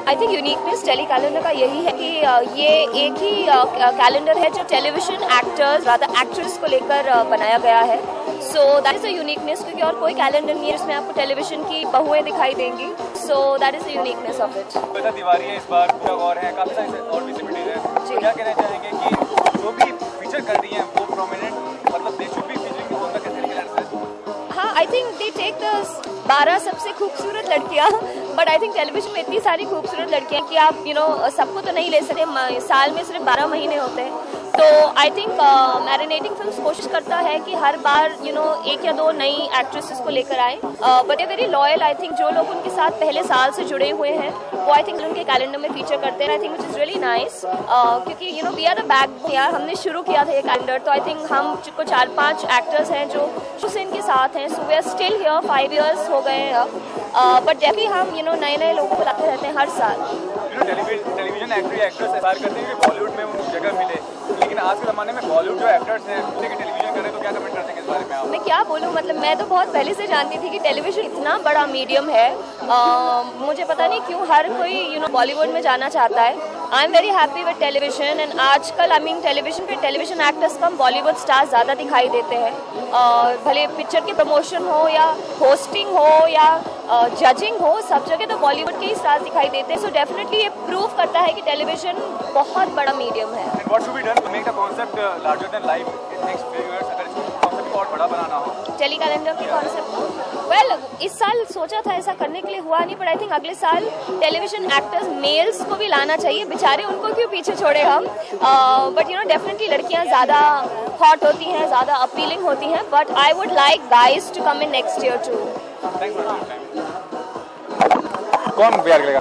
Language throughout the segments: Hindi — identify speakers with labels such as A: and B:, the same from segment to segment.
A: आई थिंक यूनिकनेस टेली कैलेंडर का यही है कि ये एक ही कैलेंडर है जो टेलीविजन एक्टर्स ज़्यादा एक्ट्रेस को लेकर बनाया गया है. So that is a uniqueness, क्योंकि और कोई कैलेंडर नहीं है जिसमें आपको टेलीविजन की बहुएं दिखाई देंगी. So that is the uniqueness of it.
B: Diwali है इस बार, और है काफ़ी सारी और भी सेलिब्रिटीज हैं. क्या कहना चाहेंगे कि जो भी फीचर कर रही हैं वो प्रोमिनेंट, मतलब they should be featuring in the category?
A: हाँ, I think they take the 12 सबसे खूबसूरत लड़कियाँ, बट आई थिंक टेलीविजन में इतनी सारी खूबसूरत लड़कियाँ कि आप सबको तो नहीं ले सकते. साल में सिर्फ 12 महीने होते हैं. तो आई थिंक मैरिनेटिंग फिल्म्स कोशिश करता है कि हर बार एक या दो नई एक्ट्रेसेस को लेकर आए. But a very loyal. I think जो लोग उनके साथ पहले साल से जुड़े हुए हैं वो आई थिंक उनके कैलेंडर में फीचर करते हैं. I think which is really nice, क्योंकि वी आर द बैकबोन. यार हमने शुरू किया था ये कैलेंडर, तो आई थिंक हम को 4-5 एक्टर्स हैं जो से इनके साथ हैं. So we are still here, 5 years हो गए हैं. बट जब भी हम नए लोगों को लाते रहते हैं हर साल.
B: टेलीविजन एक्टर या एक्ट्रेस बात करते हैं कि बॉलीवुड में उनको जगह मिले, लेकिन आज के ज़माने में बॉलीवुड जो एक्टर्स हैं लेकिन टेलीविजन कर रहे हैं, तो क्या कमेंट करते हैं इस बारे में आप?
A: मैं क्या बोलूँ, मतलब मैं तो बहुत पहले से जानती थी कि टेलीविजन इतना बड़ा मीडियम है. मुझे पता नहीं क्यों हर कोई बॉलीवुड में जाना चाहता है. आई am very happy with television. And आजकल टेलीविजन पे टेलीविजन एक्टर्स कम बॉलीवुड स्टार्स ज़्यादा दिखाई देते हैं. भले पिक्चर के प्रमोशन हो या होस्टिंग हो या जजिंग हो, सब जगह तो बॉलीवुड के ही स्टार्स दिखाई देते हैं. सो डेफिनेटली ये प्रूव करता है कि टेलीविजन बहुत बड़ा मीडियम है.
B: And what should be done to make the concept larger than life in next few years? अगर इसको concept को और बड़ा बनाना हो,
A: टेली कैलेंडर के कॉन्सेप्ट को इस साल सोचा था ऐसा करने के लिए, हुआ नहीं. बट आई थिंक अगले साल टेलीविजन एक्टर्स मेल्स को भी लाना चाहिए. बेचारे उनको क्यों पीछे छोड़े हम. बट डेफिनेटली लड़कियां ज़्यादा हॉट होती हैं, ज़्यादा अपीलिंग होती हैं. But I would like guys to come in next year too.
B: कौन प्यार करेगा?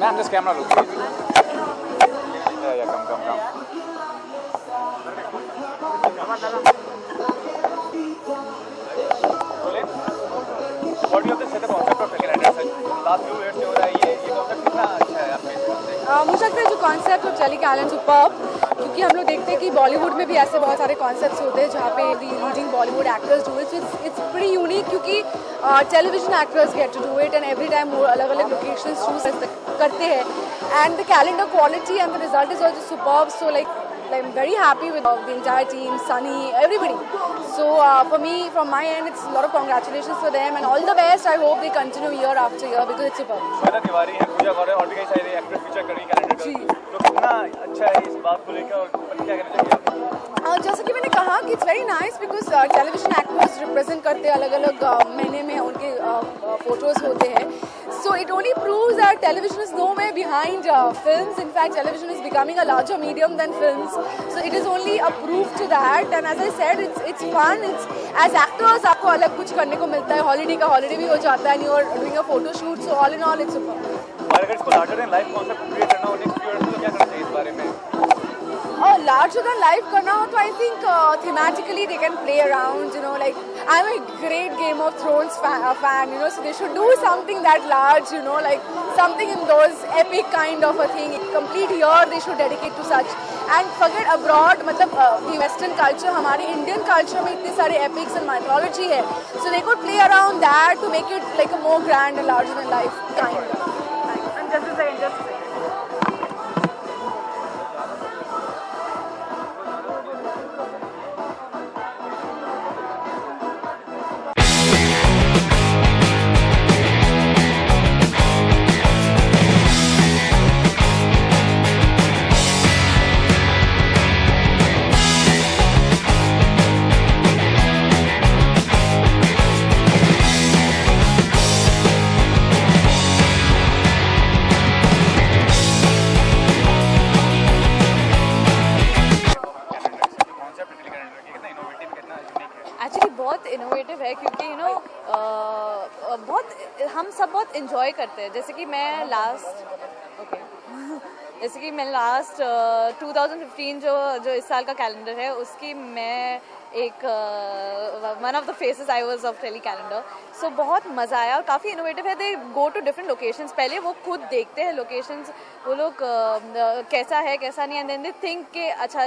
B: Ma'am this camera look. Come. What do you have to say the concept of calendar? Last few years से हो रहा है ये concept कितना अच्छा है आपके हिसाब से?
C: मुझे लगता है जो concept of tele calendar superb, क्योंकि हम लोग देखते हैं कि बॉलीवुड में भी ऐसे बहुत सारे कॉन्सेप्ट्स होते हैं जहाँ पे leading Bollywood actors do it. It's pretty unique, क्योंकि television actors get to do it and every time वो अलग अलग लोकेशंस चूज करते हैं. And the calendar quality and the result is also superb. So like I'm very happy with the entire team, Sunny, everybody. So for me, from my end, it's a lot of congratulations for them and all the best. I hope they continue year after year because it's superb.
B: Shweta Tiwari है, पूजा गौर है और भी कई सारे एक्टर्स फीचर कर रही हैं कैलेंडर में. तो कितना अच्छा है इस बात को लेकर, और क्या कहना चाहिए आप?
C: जैसा कि मैंने कहा कि it's very nice because television actors represent करते हैं अलग अलग महीने में उनके फोटोज होते हैं. So it only proves that television is nowhere behind films. In fact, television is becoming a larger medium than films. So it is only a proof to that. And as I said, it's fun. It's as actors आपको अलग कुछ करने को मिलता है. हॉलीडे का हॉलीडे भी हो जाता है and you're doing a photo shoot. So all in all, it's super.
B: और अगर इसको larger than life concept create करना हो नेक्स्ट ईयर तो क्या करना चाहिए इस बारे में?
C: Larger than life करना हो तो I think thematically they can play around. Like I'm a great Game of Thrones fan. So they should do something that large. Like something in those epic kind of a thing. Complete year they should dedicate to such. And forget abroad, मतलब the Western culture, हमारे Indian culture में इतने सारे epics and mythology है. So they could play around that to make it like a more grand and larger than life kind. And just a second. बहुत इनोवेटिव है क्योंकि बहुत हम सब बहुत इन्जॉय करते हैं. जैसे कि मैं लास्ट 2015 जो इस साल का कैलेंडर है उसकी मैं एक one of the faces I was of tele calendar. So बहुत मज़ा आया और काफ़ी इनोवेटिव है. They go to different locations. पहले वो खुद देखते हैं लोकेशंस, वो लोग कैसा है कैसा नहीं, एंड देन दे थिंक कि अच्छा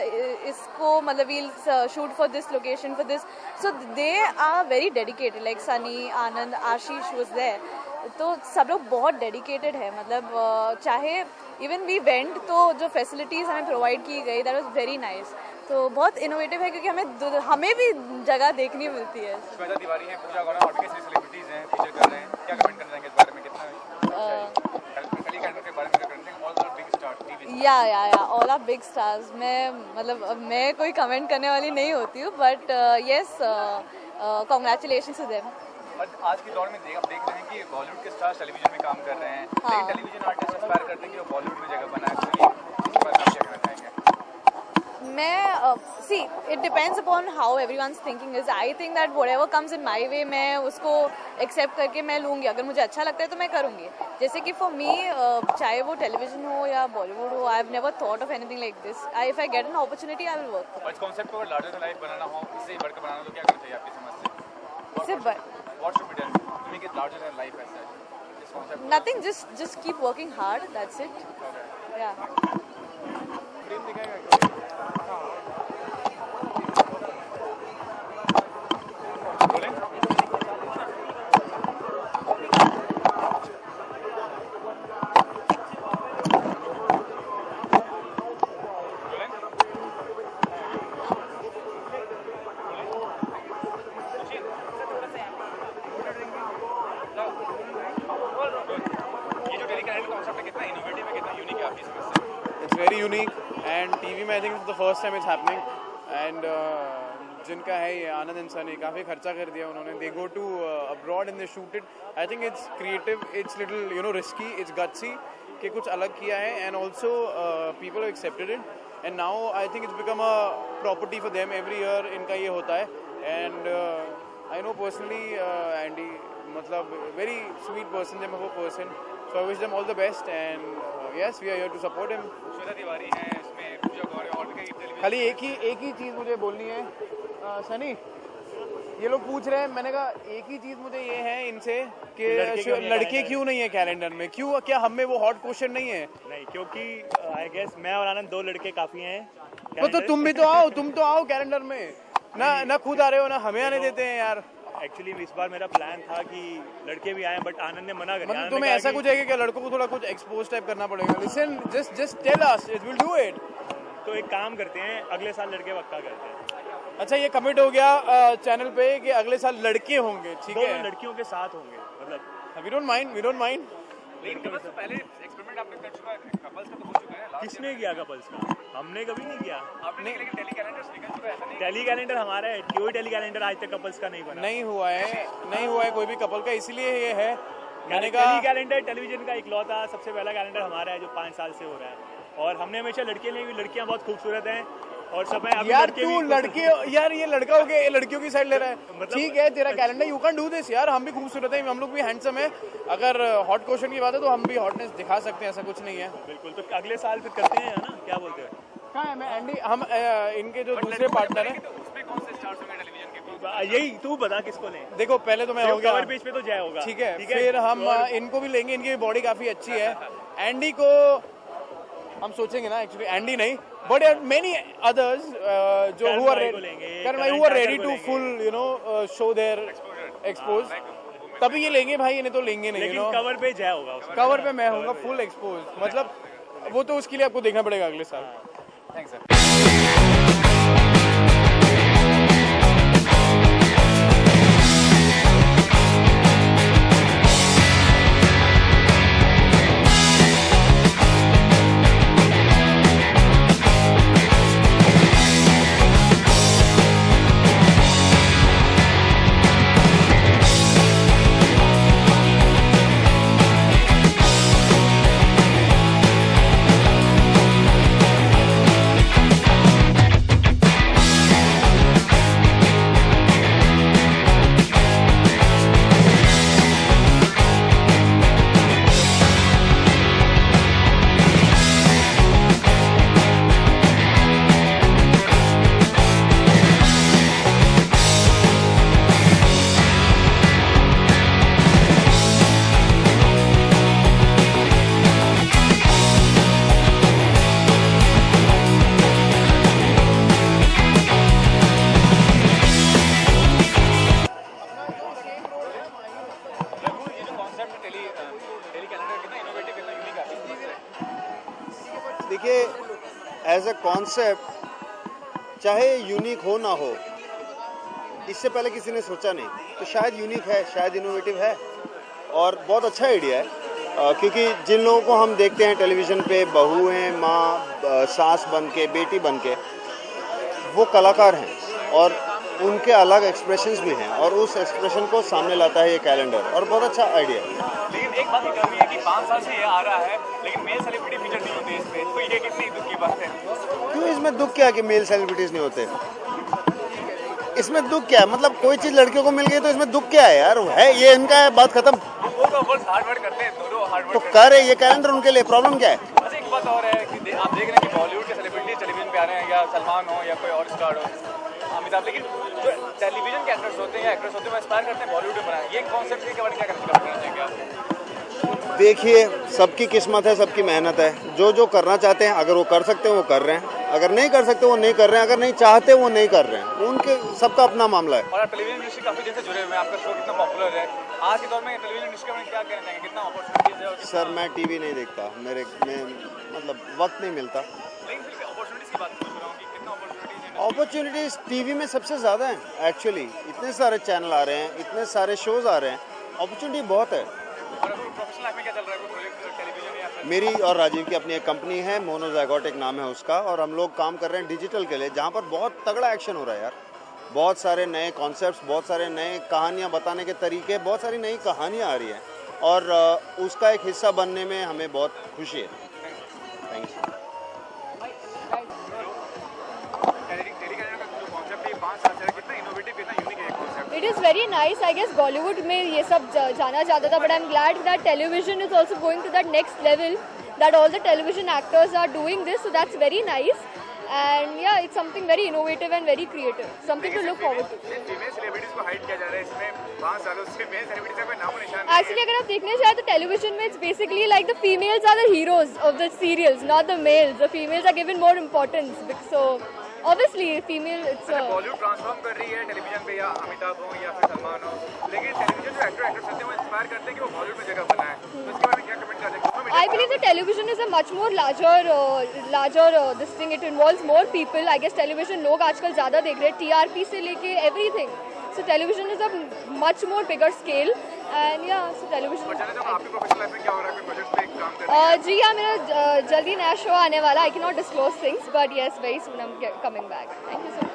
C: इसको मतलब we'll shoot for this location for this. So they are very dedicated. Like Sunny, Anand, Ashish was there. तो सब लोग बहुत डेडिकेटेड है. मतलब चाहे इवन वी वेंट तो जो फैसिलिटीज़ हमें प्रोवाइड की गई दैट वाज वेरी नाइस. तो बहुत इनोवेटिव है क्योंकि हमें भी जगह देखनी मिलती है.
B: श्वेता तिवारी हैं, पूजा गौड़ा और भी कई सेलिब्रिटीज हैं फीचर कर रहे हैं. क्या कमेंट करना चाहेंगे इस बारे में? कितना टेली कैलेंडर के बारे में क्या कहते हैं? All the big stars TV.
C: या ऑल आर बिग स्टार्स. मैं कोई कमेंट करने वाली नहीं होती हूँ, but yes congratulations to them.
B: आज के दौर में आप देख रहे हैं कि बॉलीवुड के स्टार्स टेलीविजन में काम कर रहे हैं, लेकिन टेलीविजन आर्टिस्ट एस्पायर करते हैं कि वो बॉलीवुड में जगह बनाए. तो ये इसके बारे में क्या कहना चाहेंगे?
C: See it depends upon how everyone's thinking is. I think that whatever comes in my way मैं उसको एक्सेप्ट करके मैं लूँगी. अगर मुझे अच्छा लगता है तो मैं करूँगी. जैसे कि फॉर मी चाहे वो टेलीविजन हो या बॉलीवुड हो, I have never thought of anything like this. If I get an opportunity I will work.
B: और इस कॉन्सेप्ट को लार्जर देन लाइफ बनाना हो, इससे बढ़कर बनाना हो तो क्या करना चाहिए आपकी समझ से? What should be done to make it larger than life as such? This concept.
C: Nothing, just keep working hard. That's it.
B: Okay.
C: Yeah.
B: प्रेम दिखाएगा. Rolling.
D: It's very unique and TV में I think it's the first time it's happening and जिनका है ये आनंद इंसानी काफ़ी खर्चा कर दिया उन्होंने. They go to abroad and they shoot it. I think it's creative, it's little risky, it's gutsy कि कुछ अलग किया है and also people have accepted it and now I think it's become a property for them. Every year इनका ये होता है and I know personally Andy मतलब very sweet person, them of a person. So I wish them all the best and yes, we are here to support him.
B: Shweta Tiwari हैं, इसमें पूजा गौड़ा और भी कई टेलीविजन.
D: खाली एक ही चीज़ मुझे बोलनी है सनी. ये लोग पूछ रहे हैं, मैंने कहा एक ही चीज़ मुझे ये है इनसे कि लड़के क्यों नहीं है कैलेंडर में? क्यों? क्या हम में वो हॉट क्वेश्चन नहीं है?
E: नहीं, क्योंकि आई गेस मैं और आनंद 2 लड़के काफ़ी हैं.
D: तो तुम भी तो आओ, तुम तो आओ कैलेंडर में. ना खुद आ रहे हो ना हमें आने देते हैं यार.
E: एक्चुअली इस बार मेरा प्लान था कि लड़के भी आए, बट आनंद ने मना कर दिया.
D: मतलब तुम्हें ऐसा कुछ है कि लड़कों को थोड़ा कुछ एक्सपोज टाइप करना पड़ेगा? Listen, just tell us, it will do it.
E: तो एक काम करते हैं, अगले साल लड़के पक्का करते हैं.
D: अच्छा, ये कमिट हो गया चैनल पे कि अगले साल लड़के होंगे. ठीक है,
E: 2 लड़कियों के साथ होंगे. मतलब
D: वी डोंट माइंड.
B: लेकिन बस पहले एक्सपेरिमेंट आपने कर चुका है, कपल्स का तो हो चुका है.
E: किसने किया कपल्स का? हमने कभी नहीं किया.
B: आपने नहीं, लेकिन टेली कैलेंडर्स निकल चुका है. ऐसा नहीं
E: टेली कैलेंडर हमारा है, कोई टेली कैलेंडर आज तक कपल्स का नहीं बना.
D: नहीं हुआ है कोई भी कपल का. इसलिए ये है मैंने कहा
E: टेली कैलेंडर टेलीविजन का इकलौता सबसे पहला कैलेंडर हमारा है जो 5 साल से हो रहा है. और हमने हमेशा लड़कियां बहुत खूबसूरत हैं और सब हैं.
D: यार तू लड़के यार ये लड़का हो गया, लड़कियों की साइड ले रहा है.
E: मतलब
D: ठीक है तेरा calendar, you can do this यार. हम भी खूबसूरत हैं, हम लोग भी हैंडसम है. अगर हॉट क्वेश्चन की बात है तो हम भी हॉटनेस दिखा सकते हैं, ऐसा कुछ नहीं है.
E: बिल्कुल. तो अगले साल फिर करते हैं, है ना? क्या बोलते हैं?
D: कहाँ है मैं एंडी? हम इनके जो दूसरे पार्टनर हैं
B: उसमें कौन से स्टार्स होंगे टेलीविजन के?
E: यही तू बता किसको लें.
D: देखो पहले तो मैं हो गया
E: कवर पेज पे तो जय होगा.
D: ठीक है, फिर हम इनको भी लेंगे. इनकी बॉडी काफी अच्छी है. एंडी को हम सोचेंगे ना, एक्चुअली एंडी नहीं बट मेनी अदर्स जो who are ready to full show there expose, तभी ये लेंगे भाई. इन्हें तो लेंगे नहीं.
E: लेकिन कवर पे जय होगा.
D: कवर पे मैं होऊंगा फुल एक्सपोज. मतलब वो तो उसके लिए आपको देखना पड़ेगा अगले साल.
B: Thanks sir.
F: As a concept चाहे यूनिक हो ना हो, इससे पहले किसी ने सोचा नहीं, तो शायद यूनिक है, शायद इनोवेटिव है और बहुत अच्छा आइडिया है। क्योंकि जिन लोगों को हम देखते हैं टेलीविज़न पे, बहू हैं, माँ, सास बन के, बेटी बन के, वो कलाकार हैं और उनके अलग एक्सप्रेशंस भी हैं और उस एक्सप्रेशन को सामने लाता है ये कैलेंडर और बहुत अच्छा आइडिया है।
B: लेकिन एक बात की कमी है कि 5 साल से ये आ रहा है लेकिन मेल सेलिब्रिटी फीचर नहीं होती इसमें, तो ये कितनी दुख की बात है।
F: क्यों इसमें दुख क्या है कि मेल सेलिब्रिटीज़ नहीं होते? इसमें दुख क्या है? मतलब कोई चीज़ लड़कियों को मिल गई तो इसमें दुख क्या है यार? है ये इनका है, बात खत्म।
B: वो तो बस हार्ड वर्क करते हैं, दोनों हार्ड वर्क
F: तो
B: करते हैं।
F: कर ये कैलेंडर उनके लिए, प्रॉब्लम क्या है?
B: अच्छा एक बात और है कि आप देख रहे हैं कि बॉलीवुड के सेलिब्रिटी टेलीविजन पे आ रहे हैं, या सलमान हो या कोई और स्टार हो, अमिताभ, लेकिन जो टेलीविजन के एक्टर्स होते हैं या एक्ट्रेस होते हैं वो इंस्पायर करते हैं बॉलीवुड में बनाए। ये कॉन्सेप्ट के बारे में क्या कहना चाहेंगे आप?
F: देखिए, सबकी किस्मत है, सबकी मेहनत है। जो जो करना चाहते हैं, अगर वो कर सकते हैं वो कर रहे हैं, अगर नहीं कर सकते वो नहीं कर रहे हैं, अगर नहीं चाहते वो नहीं कर रहे हैं, उनके सबका अपना मामला है।
B: और आप टेलीविजन इंडस्ट्री काफी दिन से जुड़े हुए हैं, आपका शो कितना पॉपुलर है आज के दौर में, टेलीविजन इंडस्ट्री के बारे में क्या कहना चाहेंगे? कितना अपॉर्चुनिटीज है और कितना...
F: सर मैं टीवी नहीं देखता, मेरे में मतलब वक्त नहीं मिलता।
B: लेकिन फिर अपॉर्चुनिटीज की बात पूछ रहा हूँ कि कितना अपॉर्चुनिटीज है।
F: अपॉर्चुनिटीज़ टीवी में सबसे ज़्यादा हैं एक्चुअली। इतने सारे चैनल आ रहे हैं, इतने सारे शोज़ आ रहे हैं, अपॉर्चुनिटी बहुत है।
B: और प्रोफेशनल लाइफ में क्या चल रहा है, कोई प्रोजेक्ट टेलीविजन या फिर...
F: मेरी और राजीव की अपनी एक कंपनी है, मोनोजाइगोट एक नाम है उसका, और हम लोग काम कर रहे हैं डिजिटल के लिए, जहाँ पर बहुत तगड़ा एक्शन हो रहा है यार। बहुत सारे नए कॉन्सेप्ट्स, बहुत सारे नए कहानियाँ बताने के तरीके, बहुत सारी नई कहानियाँ आ रही हैं और उसका एक हिस्सा बनने में हमें बहुत खुशी है। Thank you.
A: It is very nice. I guess Bollywood में ये सब जाना जाता था, but I'm glad that television is also going to that next level. That all the television actors are doing this, so that's very nice. And yeah, it's something very innovative and very creative. Something to look forward to.
B: Female celebrities को हाइड किया जा रहा है इसमें 5 सालों से, मेल सेलिब्रिटीज का कोई नामो निशान नहीं है।
A: Actually, अगर आप देखने जाए तो television में it's basically like the females are the heroes of the serials, not the males. The females are given more importance. So obviously female it's
B: Bollywood transform कर रही है टेलीविजन पे, या अमिताभ हो या फिर सलमान हो, लेकिन टेलीविजन जो एक्टर एक्ट्रेस होते हैं वो इंस्पायर करते हैं कि वो बॉलीवुड में जगह बनाए, तो इसके बारे में क्या कमेंट करते हैं?
A: I believe that television is a much more larger this thing. It involves more people. I guess television लोग आजकल ज़्यादा देख रहे हैं, TRP से लेके everything. So television is a much more bigger scale. And yeah, so television.
B: और जाने आपकी प्रोफेशनल लाइफ में क्या हो रहा है, कोई प्रोजेक्ट्स पे काम कर रहे हैं?
A: जी हाँ, मेरा जल्दी नया शो आने वाला. I cannot disclose things, but yes, very soon I'm coming back. Thank you so much.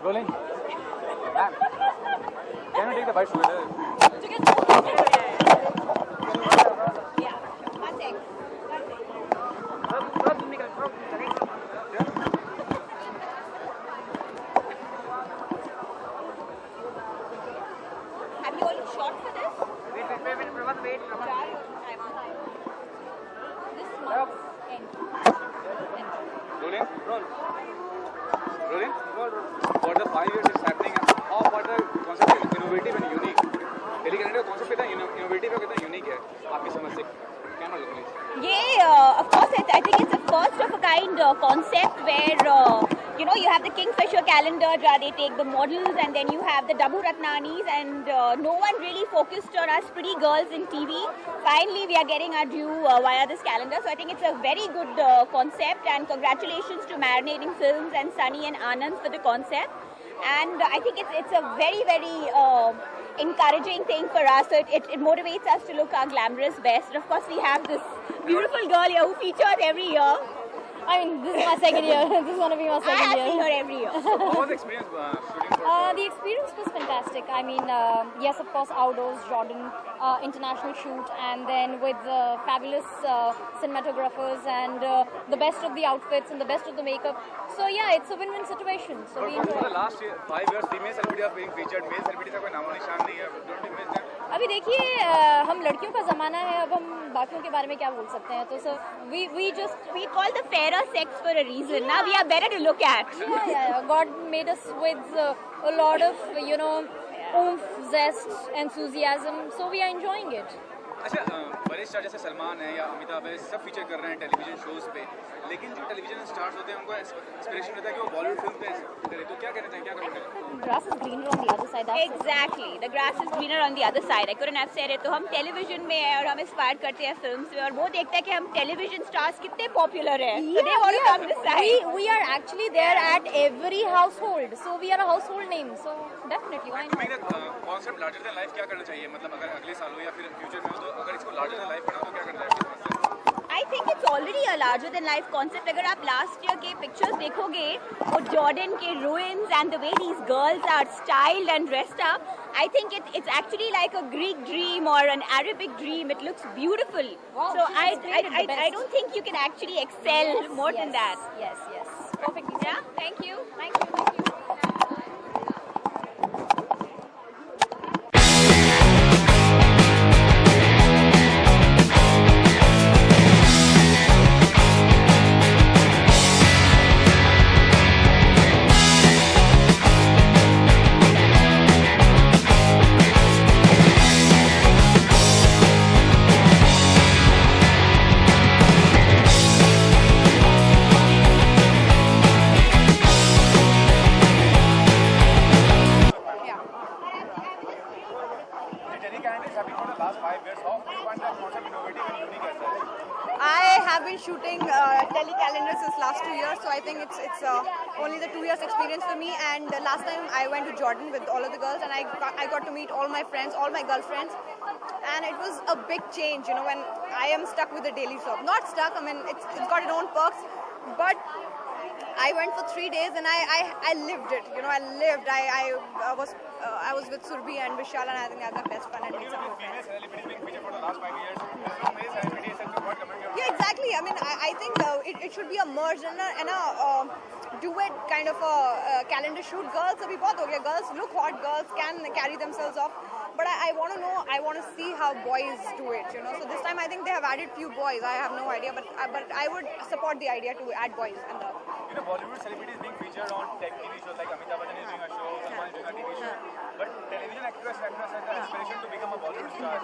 B: Rolling. Ma'am, can we take the bites together?
G: Have you all shot for this? Wait. This month end.
B: Rolling. For the 5 years it's happening, what the concept is innovative and unique. टेलीकैलेंडर का concept कितना innovative है, कितना unique है आपकी समझ से? Camera look please.
G: Yeah, of course, I think it's a first of a kind concept where you have the Kingfisher calendar where they take the models, and then you have the Dabu Ratnanis, and no one really focused on us pretty girls in TV. Finally, we are getting our due via this calendar, so I think it's a very good concept, and congratulations to Marinating Films and Sunny and Anand for the concept. And I think it's a very, very encouraging thing for us. So it motivates us to look our glamorous best. And of course, we have this beautiful girl here who features every year.
A: I mean, this is my second year. This is going to be my
G: I
A: second
G: have
A: year.
G: seen her every year.
B: What was the experience shooting for?
A: The experience was fantastic. I mean, yes, of course, outdoors, Jordan, international shoot, and then with fabulous cinematographers and the best of the outfits and the best of the makeup. So yeah, it's a win-win situation. So we
B: For
A: enjoy
B: the
A: it.
B: last 5 years, female celebrities are being featured, male celebrities का कोई नामो निशान नहीं है. Don't you miss them?
A: अभी देखिए, हम लड़कियों का ज़माना है, अब हम बाकियों के बारे में क्या बोल सकते हैं? तो sir,
G: We call the fairer sex for a reason. Now we are better to look at.
A: yeah. God made us with a lot of oomph, zest, enthusiasm. So we are enjoying it.
B: अच्छा, बड़े स्टार जैसे सलमान है या अमिताभ है, सब फीचर कर रहे हैं टेलीविजन शोज पे, लेकिन जो टेलीविजन स्टार्स होते हैं उनको इंस्पिरेशन रहता है कि वो बॉलीवुड फिल्म पे करे, तो क्या कहना चाहिए, क्या comment
A: Grass is greener on the other side.
G: Exactly, the grass is greener on the other side. I couldn't have said it. तो हम टेलीविजन में हैं और हम इंस्पायर करते हैं फिल्म्स में, और वो देखते हैं कि हम टेलीविजन स्टार्स कितने पॉपुलर हैं. So they want to come this side.
A: We are actually there at every household, so we are a household name. So definitely, why not?
B: Concept larger than life क्या करना चाहिए, मतलब अगर अगले साल हो या फिर फ्यूचर में हो, तो अगर इसको लार्जर देन लाइफ करना हो तो क्या करना चाहिए?
G: I think it's already a larger than life concept. अगर आप last year के pictures देखोगे, वो Jordan के ruins and the way these girls are styled and dressed up, I think it's actually like a Greek dream or an Arabic dream. It looks beautiful.
A: Wow,
G: So
A: she's explained it the best.
G: I don't think you can actually excel more than that.
A: Yes. Perfectly.
G: Yeah. Thank you.
B: Tele calendars have been for the last 5 years. How do you find that concept innovative and unique as well?
C: I have been shooting telecalendars since last 2 years, so I think it's only the 2 years experience for me. And last time I went to Jordan with all of the girls, and I got to meet all my friends, all my girlfriends, and it was a big change, you know, when I am stuck with the daily soap. Not stuck, I mean it's got its own perks, but I went for 3 days and I lived it, you know. I was with Surbi and Vishal, and I think I had the best fun and made some good
B: Female
C: friends.
B: celebrities being featured for the last 5 years. There's no male celebrity except for what comment you're
C: Yeah, exactly. I mean, I think it should be a merge and a duet kind of a calendar shoot. Girls, abhi bahut ho gaya. Girls look hot. Girls can carry themselves off. But I want to know. I want to see how boys do it. You know. So this time I think they have added few boys. I have no idea, but I would support the idea to add boys in the.
B: You know, Bollywood celebrities being featured on TV shows like Amitabh Bachchan is doing a show, Salman is doing a TV show. But television actress has the aspiration to become a Bollywood star.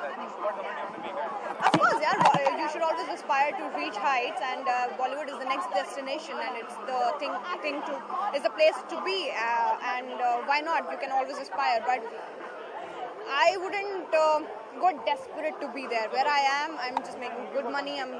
B: What comment you have to make on it?
C: Of course, yeah. You should always aspire to reach heights, and Bollywood is the next destination, and it's the is the place to be. And why not? You can always aspire, but I wouldn't go desperate to be there. Where I am, I'm just making good money. I'm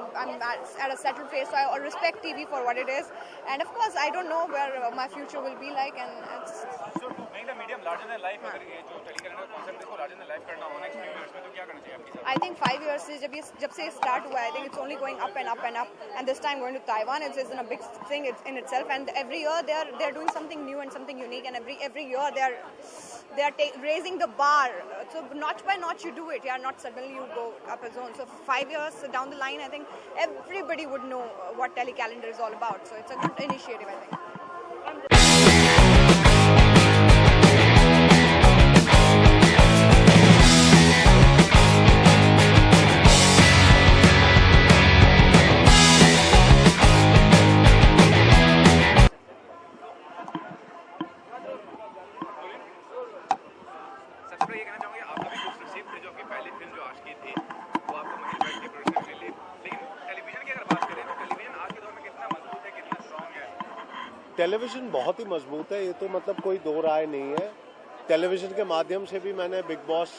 C: at a settled place, so I respect TV for what it is. And of course, I don't know where my future will be like, and it's.
B: So to make the medium larger than life, अगर ये जो टेलीकैलेंडर कॉन्सेप्ट है इसको larger than life करना हो next few years में, तो क्या करना चाहिए आपके हिसाब
C: I think 5 years से जब से start हुआ, I think it's only going up and up and up. And this time going to Taiwan is a big thing in itself. And every year they're doing something new and something unique. And every year they're raising the bar. So notch by notch you do it. Yeah, not suddenly you go up a zone. So 5 years down the line, I think everybody would know what telecalendar is all about. So it's a good initiative, I think.
B: सबसे पहले ये कहना चाहूँगा आप अभी कुछ रिसीव थे जो आपकी पहली फिल्म जो आशिकी थी वो आपको मनी बैठ के प्रोड्यूसर मिली, लेकिन टेलीविजन की अगर बात करें तो टेलीविजन आज के दौर में कितना मजबूत है, कितना स्ट्रॉन्ग है?
F: टेलीविज़न बहुत ही मजबूत है, ये तो मतलब कोई दो राय नहीं है। टेलीविज़न के माध्यम से भी मैंने बिग बॉस,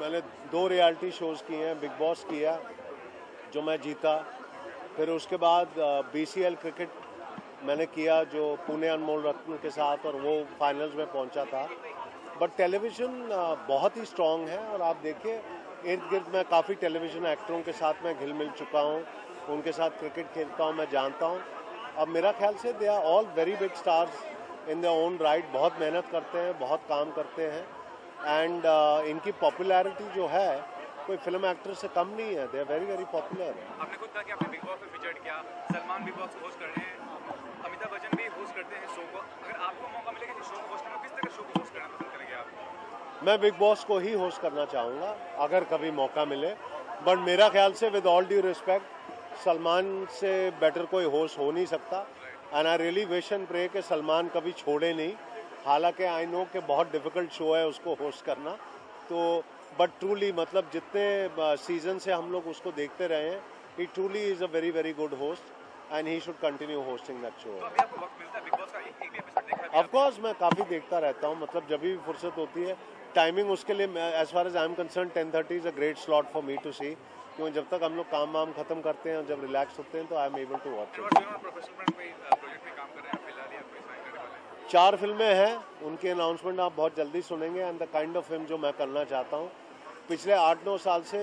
F: मैंने 2 रियलिटी शोज़ किए हैं। बिग बॉस किया जो मैं जीता, फिर उसके बाद BCL क्रिकेट मैंने किया जो पुणे अनमोल रत्न के साथ, और वो फाइनल्स में पहुंचा था। बट टेलीविज़न बहुत ही स्ट्रॉन्ग है, और आप देखिए इर्द गिर्द मैं काफ़ी टेलीविज़न एक्टरों के साथ मैं घिल मिल चुका हूँ, उनके साथ क्रिकेट खेलता हूँ, मैं जानता हूँ। अब मेरा ख्याल से they are all very big stars in their own right, बहुत मेहनत करते हैं, बहुत काम करते हैं, एंड इनकी पॉपुलैरिटी जो है कोई फिल्म एक्टर से कम नहीं है। They are very very popular.
B: आपने खुद कहा कि आपने बिग बॉस में फीचर्ड किया, सलमान बिग बॉस होस्ट कर रहे हैं, अमिताभ बच्चन भी होस्ट करते हैं शो को। अगर आपको मौका मिलेगा कि शो को होस्ट करना, किस तरह शो को होस्ट करना पसंद करेंगे आप?
F: मैं बिग बॉस को ही होस्ट करना चाहूँगा अगर कभी मौका मिले, बट मेरा ख्याल से with all due respect Salman से बेटर कोई होस्ट हो नहीं सकता। And I really wish and pray कि सलमान कभी छोड़े नहीं, हालांकि आई नो कि बहुत डिफ़िकल्ट शो है उसको होस्ट करना, तो बट ट्रूली मतलब जितने सीजन से हम लोग उसको देखते रहे हैं, he truly is a very very good host and he should continue hosting that show.
B: अभी आपको वक्त मिलता है बिग बॉस का एक भी एपिसोड देखा है?
F: ऑफ कोर्स मैं काफ़ी देखता रहता हूँ, मतलब जब भी फुर्सत होती है। टाइमिंग उसके लिए as far as I am concern 10:30 is a great slot for me to see, क्योंकि जब तक हम लोग काम वाम खत्म करते हैं और जब रिलैक्स होते हैं तो I am able to watch it.
B: Professional project में काम कर रहे हैं फिलहाल, या कोई साइन करने वाले हैं?
F: 4 फिल्में हैं, उनकी अनाउंसमेंट आप बहुत जल्दी सुनेंगे। And the kind of film जो मैं करना चाहता हूँ, पिछले 8-9 साल से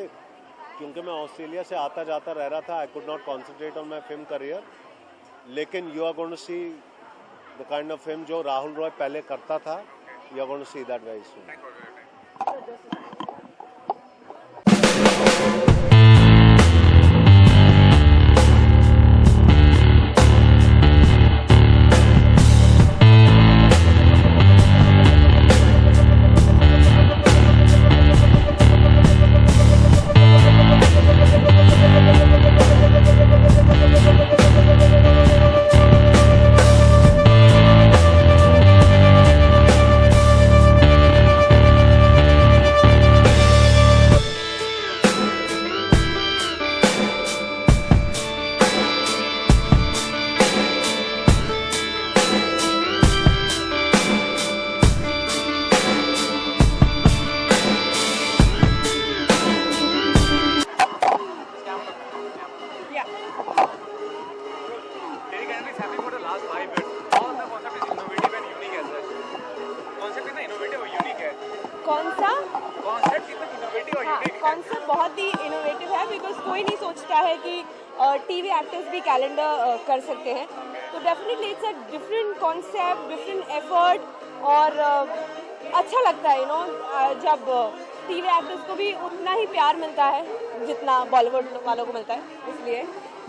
F: क्योंकि मैं ऑस्ट्रेलिया से आता जाता रह रहा था, I could not concentrate on my film career, लेकिन you are going to see the kind of film जो राहुल रॉय पहले करता था, you are going to see that very soon.
H: Concept बहुत ही इनोवेटिव है, बिकॉज कोई नहीं सोचता है कि टीवी एक्टर्स भी कैलेंडर कर सकते हैं। तो definitely it's a different concept, different effort, और अच्छा लगता है जब टीवी एक्टर्स को भी उतना ही प्यार मिलता है जितना बॉलीवुड वालों को मिलता है। इसलिए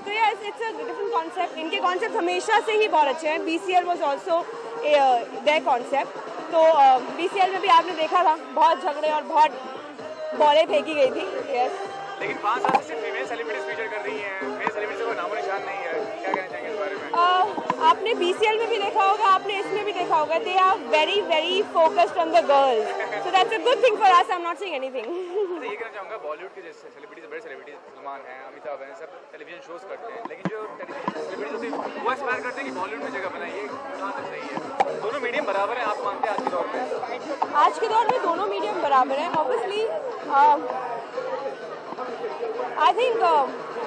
H: तो yes, it's a different concept. इनके कॉन्सेप्ट हमेशा से ही बहुत अच्छे हैं। BCL was also their concept. तो BCL में भी आपने देखा था, बहुत झगड़े और बहुत बॉलें फेंकी गई थी। यस,
B: लेकिन 5 साल से फीमेल सेलिब्रिटीज फीचर कर रही हैं, मेल सेलिब्रिटी को नामो निशान नहीं है, क्या कहना चाहेंगे इस बारे में?
H: आपने BCL में भी देखा होगा, आपने इसमें भी देखा होगा, they are very very focused on the girls, so that's a good thing for us. I am not saying anything.
B: तो ये कहना चाहूँगा, बॉलीवुड के जैसे सेलिब्रिटीज, बड़े सेलिब्रिटीज सलमान हैं, अमिताभ हैं, सब टेलीविजन शोज करते हैं, लेकिन जो टेलीविजन सेलिब्रिटीज होती है वो एक्सपायर करते हैं कि बॉलीवुड में जगह बनाई, ये कहाँ तक सही है? दोनों मीडियम बराबर हैं, आप मानते हैं आज के दौर में?
H: आज के दौर में दोनों मीडियम बराबर हैं। Obviously I think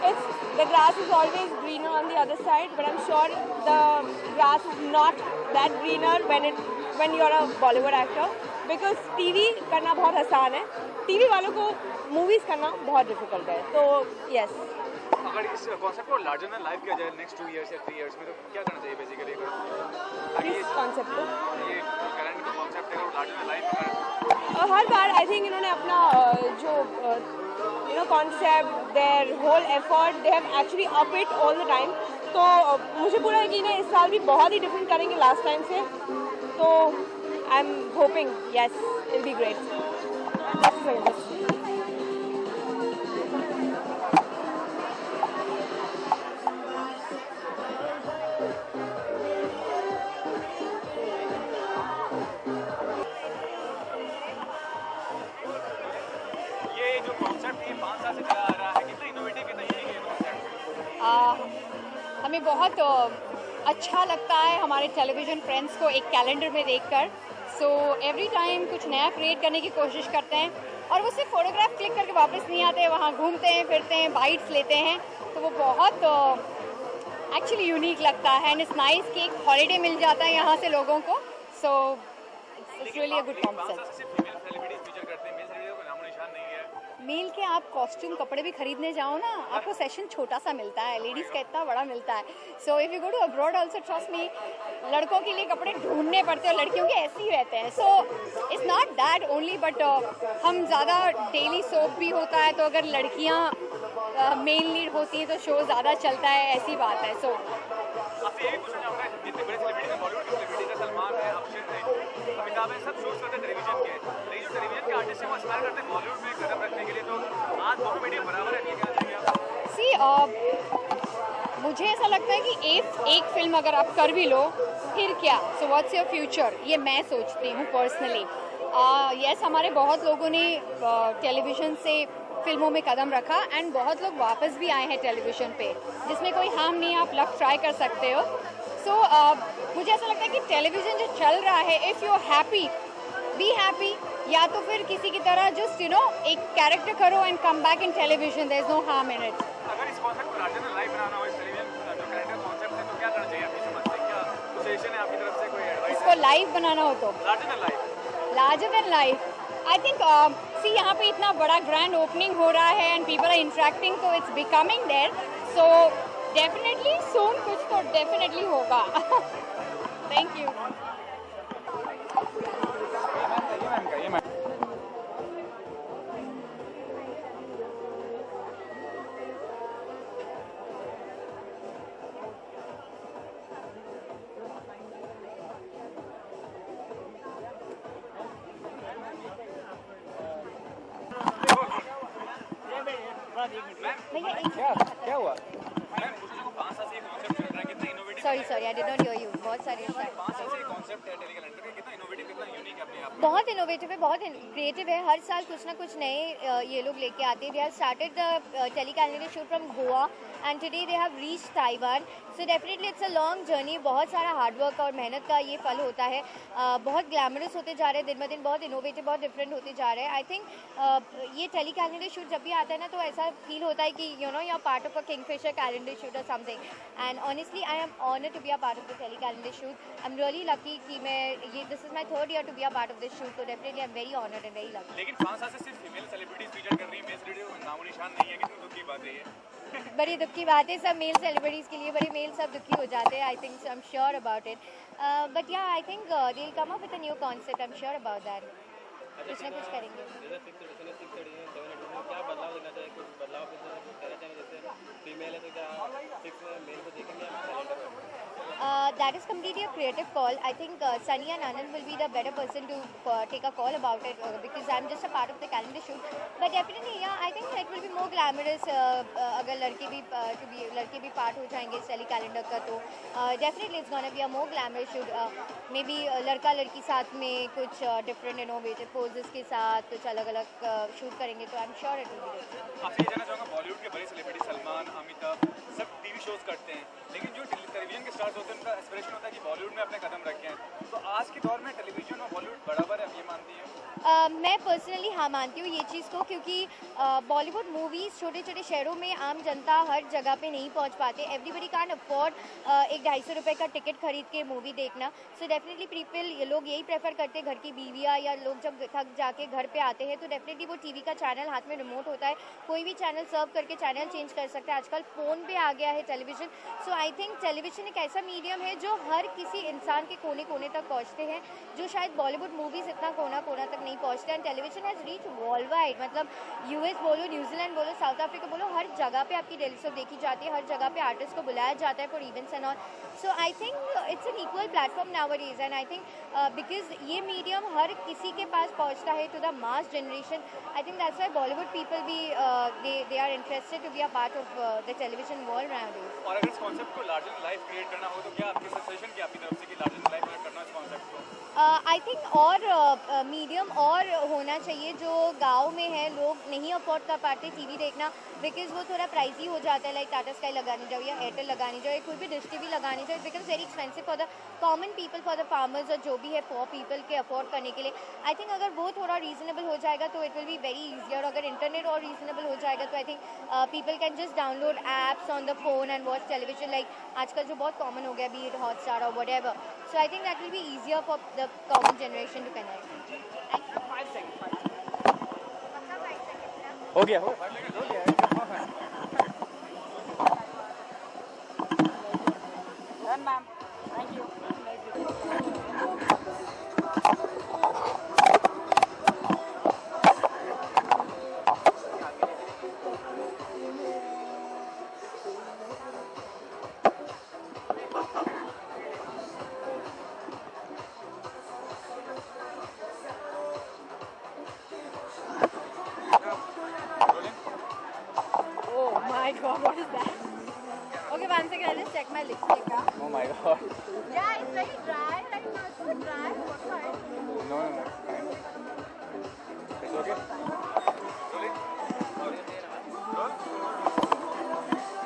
H: it's the grass is always greener on the other side, but I'm sure the grass is not that greener when you're a Bollywood actor, because TV करना बहुत आसान है, TV वालों को मूवीज करना बहुत डिफिकल्ट है। तो यस,
B: अगर इस कॉन्सेप्ट को लार्जर देन लाइफ किया जाए नेक्स्ट 2 इयर्स या 3 इयर्स में, तो क्या करना चाहिए बेसिकली?
H: इस कॉन्सेप्ट को,
B: ये करंट का कॉन्सेप्ट है लार्जर देन लाइफ,
H: हर बार आई थिंक इन्होंने अपना जो concept, their whole effort, they have actually up it all the time. तो मुझे पूरा यकीन है इस साल भी बहुत ही डिफरेंट करेंगे लास्ट टाइम से। तो I am hoping yes it will be great.
I: हमें बहुत अच्छा लगता है हमारे टेलीविज़न फ्रेंड्स को एक कैलेंडर में देखकर। सो एवरी टाइम कुछ नया क्रिएट करने की कोशिश करते हैं, और वो सिर्फ फोटोग्राफ क्लिक करके वापस नहीं आते, वहाँ घूमते हैं, फिरते हैं, बाइट्स लेते हैं। तो वो बहुत एक्चुअली यूनिक लगता है, एंड इट्स नाइस कि एक हॉलीडे मिल जाता है यहाँ से लोगों को। So it's really a good concept. Male के आप कॉस्ट्यूम कपड़े भी खरीदने जाओ ना, आपको सेशन छोटा सा मिलता है, लेडीज़ का इतना बड़ा मिलता है। So if you go to abroad also, trust me, लड़कों के लिए कपड़े ढूंढने पड़ते हैं और लड़कियों के ऐसे ही रहते हैं। So it's not that only, but हम ज़्यादा डेली सोप भी होता है, तो अगर लड़कियाँ मेन लीड होती हैं तो शो ज़्यादा चलता है, ऐसी बात है। सो
B: आपसे ये पूछना चाहूँगा, जितने बड़े सेलिब्रिटीज हैं, बॉलीवुड के सेलिब्रिटीज हैं, सलमान है, अक्षय है, अमिताभ है, सब शोज करते हैं टेलीविजन के, लेकिन जो टेलीविजन के आर्टिस्ट हैं वो एस्पायर करते हैं बॉलीवुड में कदम रखने के लिए। तो आज दोनों मीडियम बराबर है, ये कहना चाहिए आप?
I: मुझे ऐसा लगता है कि एक फिल्म अगर आप कर भी लो, फिर क्या? सो व्हाट्स योर फ्यूचर, ये मैं सोचती हूँ पर्सनली। यस हमारे बहुत लोगों ने टेलीविज़न से फिल्मों में कदम रखा एंड बहुत लोग वापस भी आए हैं टेलीविज़न पे, जिसमें कोई हार्म नहीं है, आप लक ट्राई कर सकते हो। सो मुझे ऐसा लगता है कि टेलीविज़न जो चल रहा है, if you are happy be happy, या तो फिर किसी की तरह जस्ट एक कैरेक्टर करो and come back in television, there is no harm in it.
B: अगर इस कॉन्सेप्ट को लार्जर देन लाइफ बनाना हो, इस टेलीविजन जो कैरेक्टर कॉन्सेप्ट है, तो क्या करना चाहिए आपकी समझ से? क्या सजेशन है आपकी तरफ से, कोई एडवाइस
I: इसको लाइव बनाना हो तो
B: larger than life?
I: I think see यहाँ पे इतना बड़ा ग्रैंड ओपनिंग हो रहा है एंड पीपल आर इंटरेक्टिंग, तो it's becoming there, so definitely soon कुछ तो डेफिनेटली होगा। Thank you.
B: क्या हुआ?
I: Sorry I did not hear you. बहुत सारे
B: 5 साल से ये कॉन्सेप्ट है टेली कैलेंडर का, कितना इनोवेटिव, कितना यूनिक है अपने आप में।
J: बहुत इनोवेटिव है, बहुत क्रिएटिव है। हर साल कुछ ना कुछ नए ये लोग लेके आते हैं। They have started the tele calendar shoot from Goa and today they have reached Taiwan. So definitely it's a long journey. बहुत सारा हार्डवर्क और मेहनत का ये फल होता है। बहुत ग्लैमरस होते जा रहे हैं दिन ब दिन, बहुत इनोवेटिव, बहुत डिफरेंट होते जा रहे हैं। आई थिंक ये टेली कैलेंडर शूट जब भी आता है ना, तो ऐसा फील होता है कि you know you are part of a Kingfisher calendar shoot और something, and honestly I am honoured to be a part of the tele calendar shoot. I am really lucky कि मैं ये this is my 3rd year to be a part of this shoot, तो definitely I am very honoured and very lucky.
B: लेकिन 5 साल से सिर्फ फीमेल सेलिब्रिटीज फीचर कर रही है, मेल सेलिब्रिटी नामो निशान नहीं है, कितनी दुख की बात है ये।
J: बड़ी दुख की बात है, सब मेल सेलिब्रिटीज़ के लिए बड़े मेल सब दुखी हो जाते हैं। I think I am sure about it, but yeah I think they will come up with a new concept. I am sure about that, कुछ ना कुछ करेंगे।
K: क्या बदलाव देखना चाहिए? कुछ बदलाव कहना चाहिए, जैसे फीमेल है तो क्या 6 मेल को देखेंगे कैलेंडर में?
J: That is completely a creative call. I think Sunny and Anand will be the better person to take a call about it because I'm just a part of the calendar shoot. But definitely, yeah, I think it will be more glamorous अगर लड़के भी पार्ट हो जाएंगे इस टेली कैलेंडर का, तो definitely it's gonna be a more glamorous shoot. Maybe लड़का लड़की साथ में कुछ different innovative poses के साथ कुछ अलग-अलग शूट करेंगे, तो I'm sure it will be good.
B: आपसे ये जानना चाहूँगा, बॉलीवुड के बड़े सेलिब्रिटी सलमान, अमिताभ सब टीवी शोज करते हैं, लेकिन जो टेलीविजन के स्टार्स होते हैं उनका एस्पिरेशन होता है कि बॉलीवुड में अपने कदम रखें। तो आज के दौर में टेलीविजन और बॉलीवुड बराबर है, आप ये मानती हैं?
J: मैं पर्सनली हाँ मानती हूँ ये चीज़ को, क्योंकि बॉलीवुड मूवीज़ छोटे छोटे शहरों में आम जनता हर जगह पे नहीं पहुँच पाते। एवरीबडी कांट अफोर्ड एक 250 रुपये का टिकट खरीद के मूवी देखना। सो डेफिनेटली पीपल, ये लोग यही प्रेफर करते हैं, घर की बीवियाँ या लोग जब थक जाके घर पे आते हैं तो डेफिनेटली वो टीवी का चैनल, हाथ में रिमोट होता है, कोई भी चैनल सर्व करके चैनल चेंज कर सकता है। आजकल फ़ोन पे आ गया है television. So I think television एक ऐसा मीडियम है जो हर किसी इंसान के कोने कोने तक पहुँचते हैं, जो शायद बॉलीवुड मूवीज़ इतना कोना कोना तक नहीं पहुँचते हैं। Television has reach world wide, मतलब यूएस बोलो, न्यूजीलैंड बोलो, साउथ अफ्रीका बोलो, हर जगह पे आपकी डेली शो देखी जाती है, हर जगह पे आर्टिस्ट को बुलाया जाता है for events and all. So I think it's an equal platform nowadays, and I think because ये मीडियम हर किसी के पास पहुँचता है to the mass generation. I think that's why Bollywood people भी they are interested to be a part of the television world nowadays.
B: और अगर इस कॉन्सेप्ट को लार्जर देन लाइफ क्रिएट करना हो, तो क्या आपकी सजेशन क्या आपकी तरफ से कि लार्जर देन लाइफ करना इस कॉन्सेप्ट को?
J: आई थिंक और मीडियम और होना चाहिए। जो गांव में है, लोग नहीं अफोर्ड कर पाते टीवी देखना, बिकॉज वो थोड़ा प्राइसी हो जाता है। लाइक टाटा स्काई लगाने जाओ या एयरटेल लगाने जाओ या कोई भी डिश टीवी लगाने जाओ, it becomes very expensive for the common people, for the farmers और जो भी है पुअर पीपल के अफोर्ड करने के लिए। आई थिंक अगर वो थोड़ा रीजनेबल हो जाएगा तो it will be very easy. और अगर इंटरनेट और रीजनेबल हो जाएगा तो I think people can just download apps on the phone and watch television, like आजकल जो बहुत कॉमन हो गया, बी इट हॉटस्टार और whatever. So I think that will be easier for the common generation to connect.
B: हो गया 5 सेकंड हो गया।
G: Ma'am, thank you.
J: My God, what is that? Okay, 1 second, I'll just check my lipstick.
B: Oh my God.
J: Yeah, it's very dry right now. It's so dry. What's
B: No, it's fine. Okay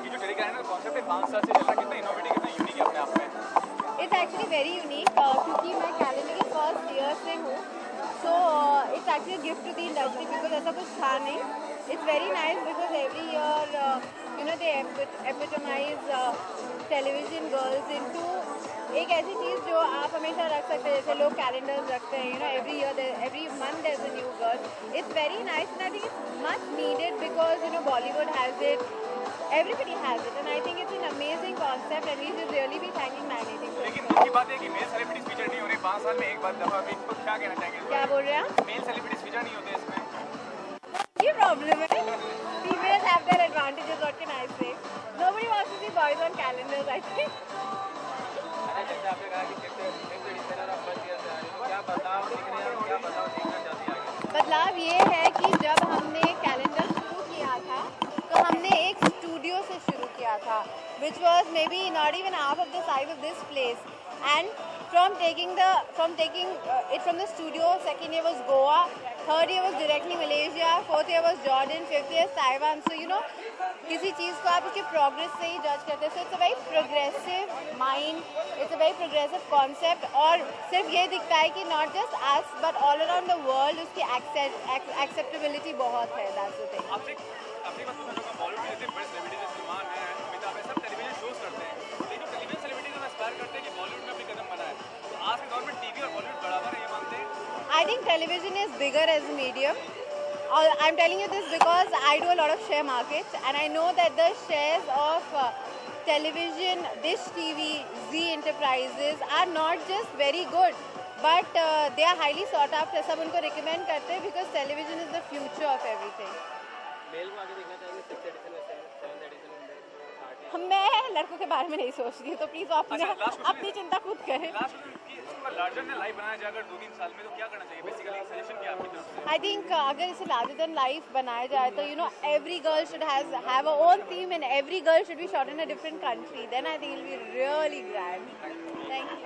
B: ये जो टेलीकैलेंडर कॉन्सेप्ट है 5 साल से चल रहा है, कितना इनोवेटिव कितना यूनिक है अपने आप में?
L: इट्स एक्चुअली वेरी यूनिक क्योंकि मैं कैलेंडर के फर्स्ट ईयर से हूँ, so it's actually gift to the industry because ऐसा कुछ था नहीं. It's very nice because every year they epitomise television girls into एक ऐसी चीज़ जो आप हमेशा रख सकते हैं, जैसे लोग कैलेंडर्स रखते हैं, every year every month there is a new girl. It's very nice and I think it's much needed because Bollywood has it. Everybody has it, and I think it's an amazing concept, and we should really be thanking Magnetic.
B: लेकिन मुख्य बात है कि मेल सेलिब्रिटीज फीचर नहीं हो रही 5 साल में एक बार दफा भी. तो क्या कहना चाहेंगे?
L: क्या बोल रहे हैं आप?
B: मेल सेलिब्रिटीज फीचर नहीं होते इसमें.
L: ये प्रॉब्लम है. Females have their advantages. What can I say? Nobody wants to see boys on calendars. I think.
K: जैसे आपने कहा कि कितने एडिशन और फर्स्ट ईयर से आ रहे हैं, क्या बदलाव दिख रहे हैं, क्या बदलाव देखना चाहते हैं आगे?
L: बदलाव ये है कि जब हमने कैलेंडर शुरू किया था तो हमने एक स्टूडियो से शुरू किया था which was maybe not even half of the size of this place, and from taking it from the studio, second year was Goa, third year was directly Malaysia, fourth year was Jordan, fifth year Taiwan. So किसी चीज़ को आप उसके प्रोग्रेस से ही जज करते हैं. So it's a very progressive mind, it's a very progressive concept, और सिर्फ ये दिखता है कि not just us but all around the world उसकी एक्सेप्टेबिलिटी बहुत है. That's the thing.
B: आपसे अपनी बात पूछना चाहूँगा, बॉलीवुड में जैसे बड़े सेलिब्रिटीज सलमान है, अमिताभ है, सब टेलीविजन शोज करते हैं, लेकिन टेलीविजन सेलिब्रिटीज हम एस्पायर करते हैं कि बॉलीवुड में अपनी कदम बनाए. तो आज के दौर में टीवी और बॉलीवुड बराबर है, ये मानते हैं?
L: I think television is bigger as a medium. I'm telling you this because I do a lot of share markets, and I know that the shares of television, Dish TV, Zee Enterprises are not just very good, but they are highly sought after. सब उनको recommend करते हैं because television is the future of everything.
K: मेल को आगे देखना चाहेंगे 6th एडिशन में, 7th एडिशन में.
L: मैं लड़कों के बारे में नहीं सोच रही हूँ, तो प्लीज आप अपनी चिंता खुद करें.
B: लार्जर देन लाइफ बनाया जाए अगर 2-3 साल में, तो क्या करना चाहिए? बेसिकली सजेशन क्या आपकी तरफ से?
L: आई थिंक अगर इसे लार्जर देन लाइफ बनाया जाए तो every girl should have a own theme, and every girl should be shot in a different country. Then I think it will be really grand. Thank you.